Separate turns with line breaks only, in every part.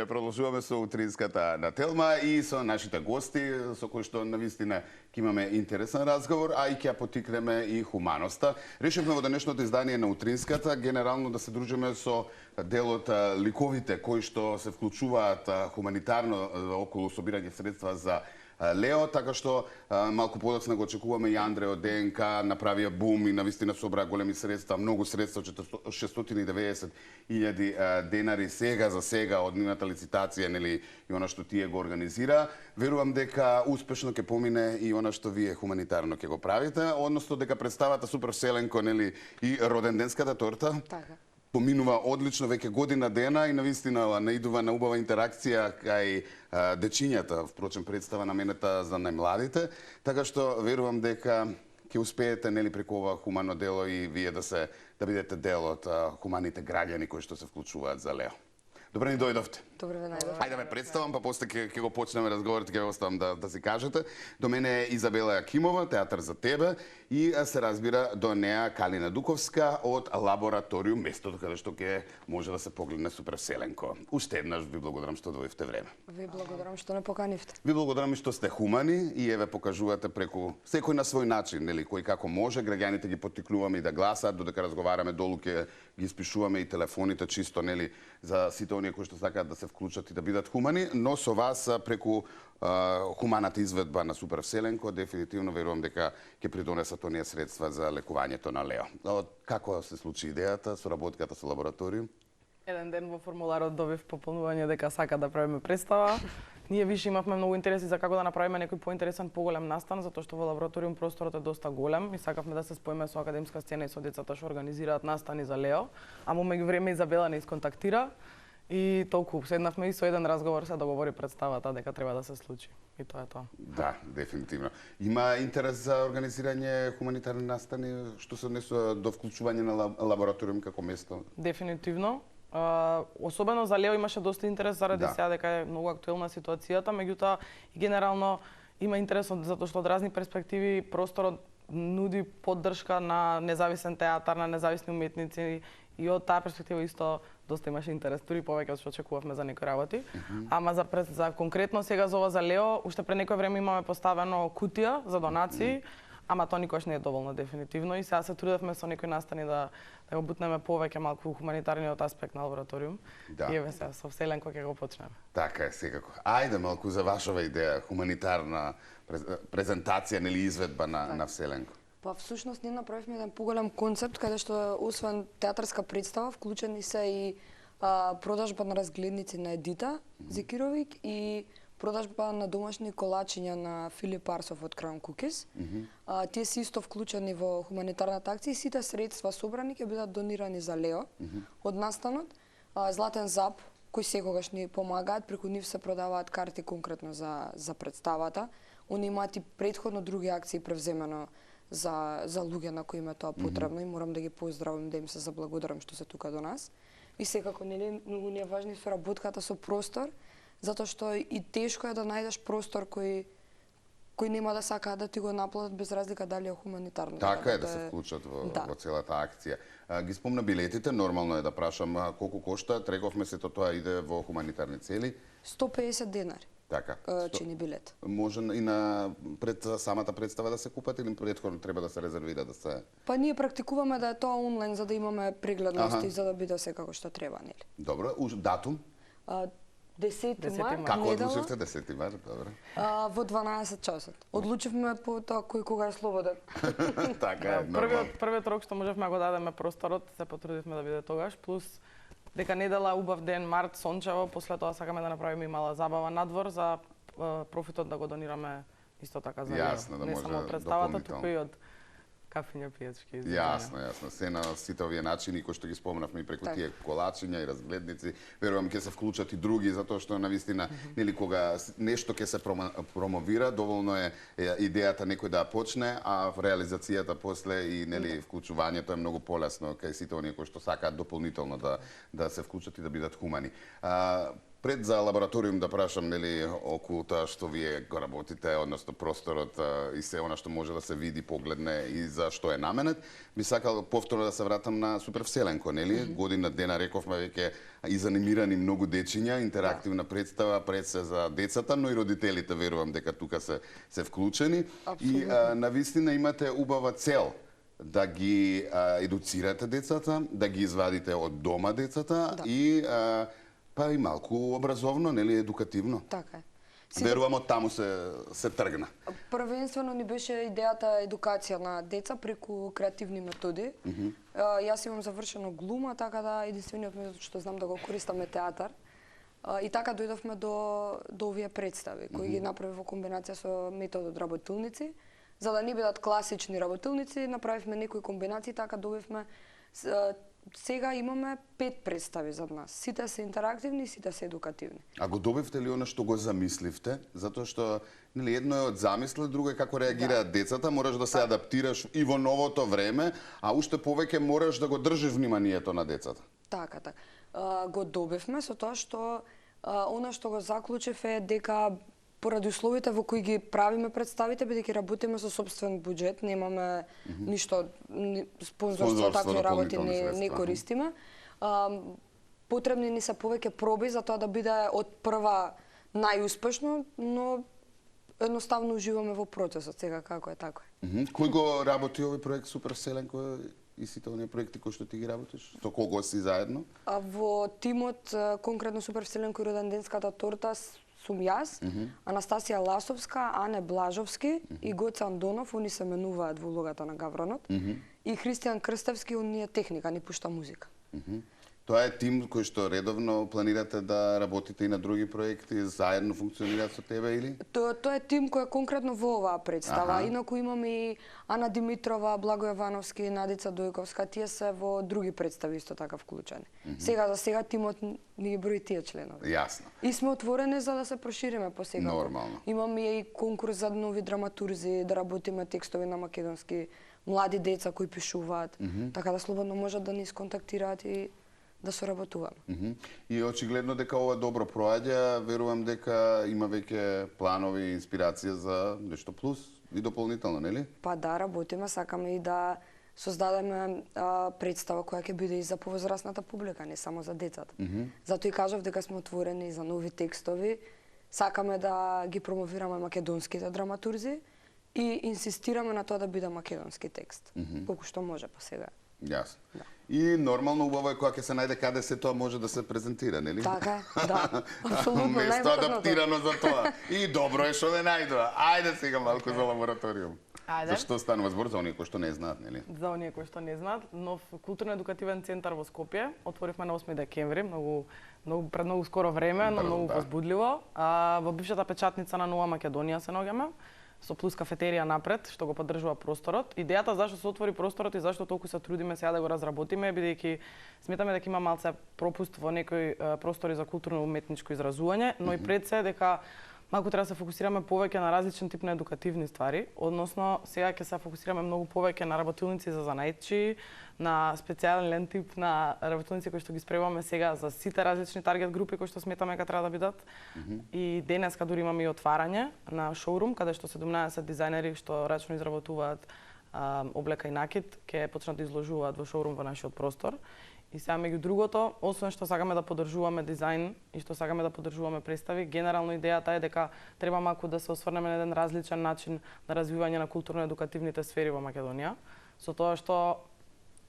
Еве продолжуваме со утринската на Телма и со нашите гости, со кои што навистина ќе имаме интересен разговор, а и ќе ја потикнеме и хуманоста. Решивме во денешното издание на утринската генерално да се дружиме со дел од ликовите кои што се вклучуваат хуманитарно околу собирање средства за Лео, така што малку подоцна го очекуваме и Андре од ДНК, направија бум и навистина собра големи средства, многу средства, 690.000 денари за сега од нивната лицитација, нели, и она што тие го организира. Верувам дека успешно ќе помине и она што вие хуманитарно ќе го правите, односно дека представата Супер вселенко, нели, и роденденската торта.
Така.
Поминува одлично, веќе година дена и навистина наидува на убава интеракција кај дечињата, впрочем представа наменета за најмладите, така што верувам дека ќе успеете, нели, преку ова хумано дело и вие да бидете дел од хуманите граѓани кои што се вклучуваат за Лео. Добре ни дојдовте.
Добре ве најдов.
Ајде ме представам, па после ќе го почнеме разговорот, ќе оставам да си кажете. До мене е Изабела Јакимова, Театар за тебе, и се разбира до неа Калина Дуковска од Лабораториум, местото каде што ќе може да се погледне Супер вселенко. Уште еднаш ви благодарам што дојдовте време.
Ви благодарам што не поканивте.
Ви благодарам и што сте хумани и еве покажувате преку секој на свој начин, нели, кој како може, граѓаните ги поттикнуваме и да гласаат, додека разговараме долу ќе ги испишуваме и телефоните чисто, нели, за сите оние кои што сакаат да се вклучат и да бидат хумани, но со вас преку хуманата изведба на Супер вселенко дефинитивно верувам дека ќе придонесат оние средства за лекувањето на Лео. Како се случи идејата, соработката со Лабораториум?
Еден ден во формуларот добив пополнување дека сака да правиме представа. Ние више имавме многу интереси за како да направиме некој поинтересен, поголем настан, затоа што во Лабораториум просторот е доста голем и сакавме да се споиме со академска сцена и со децата што организираат настани за Лео. А во меѓувреме Изабела не исконтактира и толку седнавме и со еден разговор се договори представата дека треба да се случи. И тоа е тоа.
Да, дефинитивно. Има интерес за организирање хуманитарни настани што се однесува до вклучување на Лабораториум како место?
Дефинитивно. Особено за Лео имаше доста интерес заради сега дека е многу актуелна ситуацијата, меѓутоа и генерално има интерес затоа што од разни перспективи просторот нуди поддршка на независен театар, на независни уметници и од таа перспектива исто доста имаше интерес, дури повеќе од што очекувавме за некои работи. Ама за конкретно сега за ова за Лео, уште пред некој време имаме поставено кутија за донации, ама тоа никош не е доволно дефинитивно и сега се трудевме со некои настани да го бутнеме повеќе малку хуманитарниот аспект на Лабораториум. И еве сега со вселенко ќе го почнеме.
Така е, секако. Ајде малку за вашава идеја, хуманитарна презентација, нели, изведба на вселенко.
Па всушност ние направивме еден поголем концепт каде што освен театарска представа вклучени се и продажба на разгледници на Едита Зекировик и продажба на домашни колачиња на Филип Арсов од Crown Cookies. Тие се исто вклучени во хуманитарната акција и сите средства собрани ќе бидат донирани за Лео од настанот. Златен Зап, кои секогаш ни помагаат, преку нив се продаваат карти конкретно за представата. Они имаат и претходно други акции превземено за луѓе на кои им е тоа потребно и морам да ги поздравам, да им се заблагодарам што се тука до нас. И секако нели многу ни е важна соработката со простор, затоа што и тешко е да најдеш простор кој нема да сакаат да ти го наплатат без разлика дали е хуманитарно.
Така е да се вклучат во целата акција. Ги спомна билетите, нормално е да прашам колку кошта, треговме сето тоа иде во хуманитарни цели.
150 денари.
Така.
Чини билет.
Може и пред самата представа да се купат или претходно треба да се резервира да се?
Па ние практикуваме да е тоа онлайн за да имаме прегледност и за да биде секако што треба, нели?
Добро, датум?
10 март,
како одлучивте 10 март, добро?
Во 12 часот. Одлучивме по тоа кој кога е слободен.
Така е,
првиот рок што можевме го дадеме просторот, се потрудивме да биде тогаш, плюс дека недела убав ден, март, сончево, после тоа сакаме да направиме и мала забава надвор за профитот да го донираме исто така за
Јасно, да
не
може
само од представата, туку и од кафиња, пијачки.
Јасно. Се на сите овие начини кои што ги спомнавме и преку тие колачиња и разгледници, верувам ќе се вклучат и други затоа што навистина нели кога нешто ќе се промовира, доволно е идејата некој да ја почне, а реализацијата после и нели вклучувањето е многу полесно кај сите оние кои што сакаат дополнително да се вклучат и да бидат хумани. Пред за лабораториум да прашам, нели, околу тоа што вие го работите, односно просторот и се она што може да се види, погледне и за што е наменет, би сакал повторно да се вратам на Супервселенко, нели? Година дена рековме веќе изанимирани многу дечиња, интерактивна представа пред се за децата, но и родителите верувам дека тука се вклучени. И навистина имате убава цел да ги едуцирате децата, да ги извадите од дома децата и па и малку образовно, нели, едукативно.
Така е.
Верувам од таму се тргна.
Првенствено ни беше идејата едукација на деца преку креативни методи. Јас имам завршено глума, така да единствениот метод што знам да го користам е театар. И така дојдовме до овие представи, кои ги направи во комбинација со методот работилници. За да не бидат класични работилници, направивме некои комбинации, така добивме. Сега имаме 5 представи зад нас. Сите се интерактивни, сите се едукативни. А
го добивте ли она што го замисливте? Затоа што нели едно е од замислот, друго е како реагираат децата, мораш да се адаптираш и во новото време, а уште повеќе мораш да го држиш вниманието на децата.
Така. Го добивме со тоа што она што го заклучив е дека поради условите во кои ги правиме представите, бидејќи работиме со сопствен буџет, немаме ништо, спонзорство, такви работи не користиме. Потребни ни се повеќе проби за тоа да биде од прва најуспешно, но едноставно уживаме во процесот сега како е така.
Кој го работи овој проект Супервселенко и сите оние проекти кои што ти ги работиш? Со кого си заедно?
Во тимот конкретно Супервселенко и роденденската торта сум јас, Анастасија Ласовска, Ане Блажовски и Гоце Андонов, они се менуваат во улогата на Гавранот, и Христијан Крстевски, он ни е техника, ни пушта музика.
Тоа е тим кој што редовно планирате да работите и на други проекти, заедно функционираат со тебе или?
Тоа е тим кој е конкретно во оваа представа. Инаку имаме и Ана Димитрова, Благо Јовановски, Надица Дојковска, тие се во други представи исто така вклучени. За сега тимот ни ги брои тие членови.
Јасно.
И сме отворени за да се прошириме посега.
Нормално.
Имаме и конкурс за нови драматурзи, да работиме текстови на македонски, млади деца кои пишуваат, така да слободно можат да ни сконтактираат и да соработуваме.
И очигледно дека ова добро проаѓа, верувам дека има веќе планови и инспирација за нешто плюс и дополнително, нели?
Па да, работиме, сакаме и да создадеме представа која ќе биде и за повозрастната публика, не само за децата. Затоа и кажав дека сме отворени за нови текстови, сакаме да ги промовираме македонските драматурзи и инсистираме на тоа да биде македонски текст, колку што може па сега.
Јасно. И нормално убаво е кога ќе се најде каде се тоа може да се презентира, нели?
Така, да. Апсолутно
место адаптирано за тоа. И добро е што не најдува. Ајде сега малку за лабораториум.
Ајде.
Зашто станува збор за оние кои што не знаат, нели?
За оние кои што не знаат, нов културно-едукативен центар во Скопје отворивме на 8 декември, пред многу скоро време, но многу возбудливо. Во бившата печатница на Нова Македонија се наоѓаме, со плюс кафетерија напред, што го поддржува просторот. Идејата зашто се отвори просторот и зашто толку се трудиме сега да го разработиме, бидејќи сметаме дека има малце пропуст во некои простори за културно-уметничко изразување, но и пред се дека малку треба да се фокусираме повеќе на различен тип на едукативни ствари, односно сега ќе се фокусираме многу повеќе на работилници за занаетчи, на специјален тип на работилници кои што ги спремаме сега за сите различни таргет групи кои што сметаме дека треба да бидат. И денеска дури имаме и отварање на шоурум каде што 17 дизајнери што рачно изработуваат облека и накид ќе почнат да изложуваат во шоурум во нашиот простор. И сега меѓу другото, освен што сакаме да поддржуваме дизајн и што сакаме да поддржуваме представи, генерално идејата е дека треба малку да се осврнеме на еден различен начин на развивање на културно-едукативните сфери во Македонија, со тоа што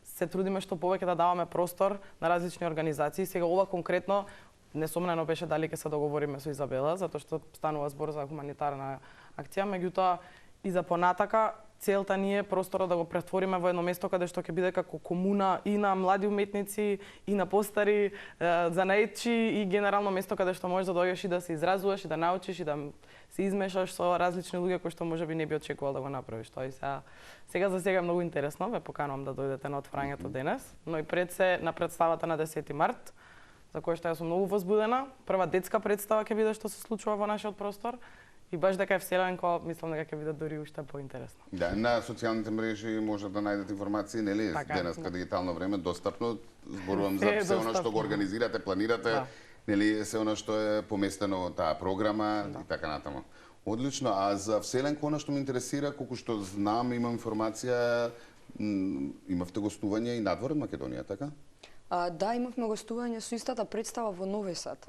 се трудиме што повеќе да даваме простор на различни организации. Сега ова конкретно несомнено беше дали ќе се договориме со Изабела, затоа што станува збор за хуманитарна акција, меѓутоа и за понатака целта ни е просторот да го претвориме во едно место каде што ќе биде како комуна и на млади уметници, и на постари занаетчи и генерално место каде што можеш да дојдеш и да се изразуваш и да научиш и да се измешаш со различни луѓе кои што можеби не би очекувал да го направиш. Тоа и сега за сега е многу интересно, ве поканувам да дојдете на отворањето денес, но и пред се на представата на 10 март, за која што јас сум многу возбудена. Прва детска представа ќе биде што се случува во нашиот простор. И баш дека е Вселенко, мислам дека ќе биде дури уште поинтересно.
Да, на социјалните мрежи може да најдете информации, нели? Денеска дигитално време достапно. Зборувам за се она што го организирате, планирате. нели се она што е поместено таа програма и така натаму. Одлично, а за Вселенко она што ме интересира, колку што знам, имам информација, имавте гостување и надвор од Македонија, така?
Да, имавме гостување со истата представа во Нови Сад.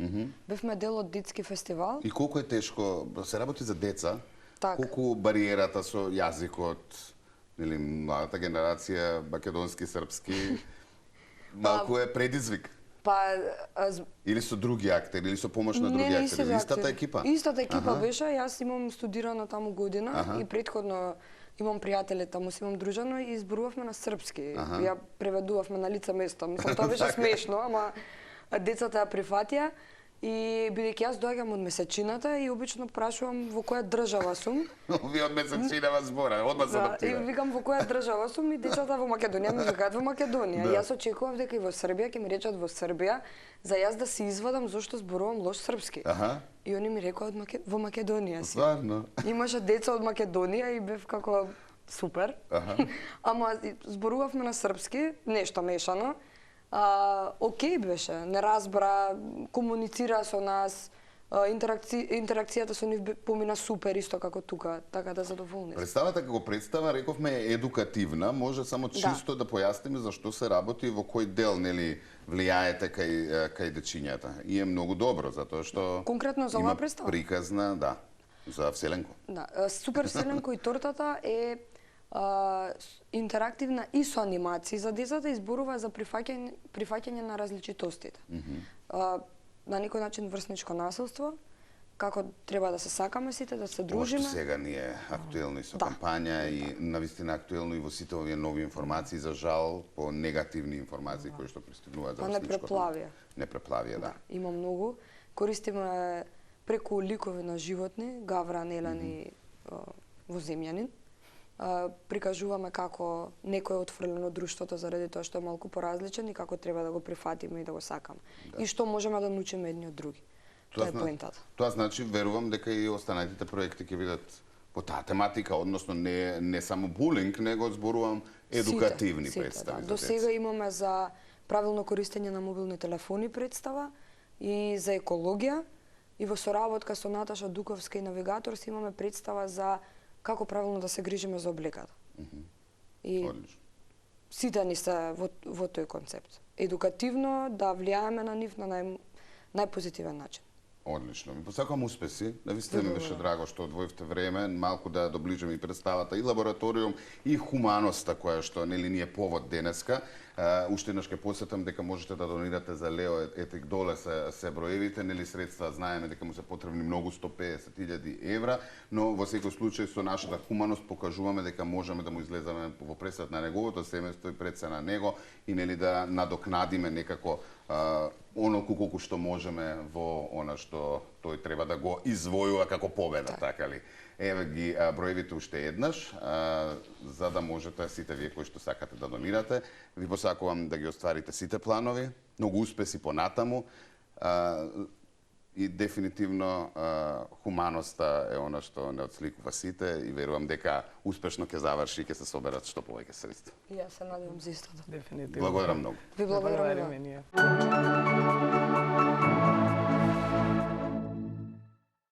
Бевме дел од детски фестивал.
И колку е тешко, се работи за деца,
Так.
колку бариерата со јазикот, нели младата генерација, македонски, српски, малку е предизвик. Или со други актери, или со помош на други актери, истата екипа?
Истата екипа беше, јас имам студирано таму година и претходно имам пријатели таму, се имам дружено и зборувавме на српски. Ја преведувавме на лице место. Мислам, тоа беше смешно, ама децата ја прифатија. И бидејќи јас доаѓам од месечината и обично прашувам во која држава сум.
Вие од месечина збора, одма се адаптира.
И викам во која држава сум и децата во Македонија ми викаат во Македонија. Јас очекував дека и во Србија ќе ми речат во Србија за јас да се извадам зошто зборувам лош српски. И они ми рекоа во Македонија си.
Стварно?
Имаше деца од Македонија и бев како супер. Ама зборувавме на српски, нешто мешано. Океј беше, не разбра, комуницира со нас, интеракцијата со нив помина супер исто како тука, така да задоволни.
Представата како представа, рековме, е едукативна, може само чисто да појасниме зашто се работи и во кој дел, нели, влијаете кај дечињата. И е многу добро, затоа што
конкретно за оваа представа
приказна, да, за Вселенко.
Да, Супер Вселенко и тортата е интерактивна и со анимации за децата и зборува за прифаќање на различитостите. На некој начин врсничко насилство, како треба да се сакаме сите, да се дружиме.
Ова што сега ни е актуелно и со кампања и навистина актуелно и во сите овие нови информации, за жал, по негативни информации кои што пристигнуваат за врсничкото. Непреплавија, да.
Има многу. Користиме преку ликови на животни, гавран, елен и воземјанин. Прикажуваме како некој е отфрлен од друштвото заради тоа што е малку поразличен и како треба да го прифатиме и да го сакаме. И што можеме да научиме едни од други. Тоа е поентата.
Тоа значи, верувам дека и останатите проекти ќе бидат по таа тематика, односно не само булинг, него зборувам едукативни представи.
Да. До сега имаме за правилно користење на мобилни телефони представа и за екологија и во соработка со Наташа Дуковска и Навигатор имаме представа за како правилно да се грижиме за облеката. И сите ни се во тој концепт. Едукативно, да влијаеме на нив на најпозитивен начин.
Одлично. Ви посакувам успеси. Навистина ми беше драго што одвоивте време, малку да доближиме и представата и лабораториум и хуманоста која што нели ни е повод денеска. Уште еднаш ќе посетам дека можете да донирате за Лео, етик доле се броевите, нели средства знаеме дека му се потребни многу 150.000 евра, но во секој случај со нашата хуманост покажуваме дека можеме да му излеземе во пресад на неговото семејство и пред се на него и нели да надокнадиме некако онолку колку што можеме во она што тој треба да го извојува како победа, така ли? Еве ги броевите уште еднаш, за да можете сите вие кои што сакате да донирате. Ви посакувам да ги остварите сите планови, многу успеси понатаму и дефинитивно хуманоста е она што не отсликува сите и верувам дека успешно ќе заврши и ќе се соберат што повеќе средства.
И јас се надевам за истото.
Дефинитивно.
Благодарам многу.
Ви благодарам.
Благодариме ние.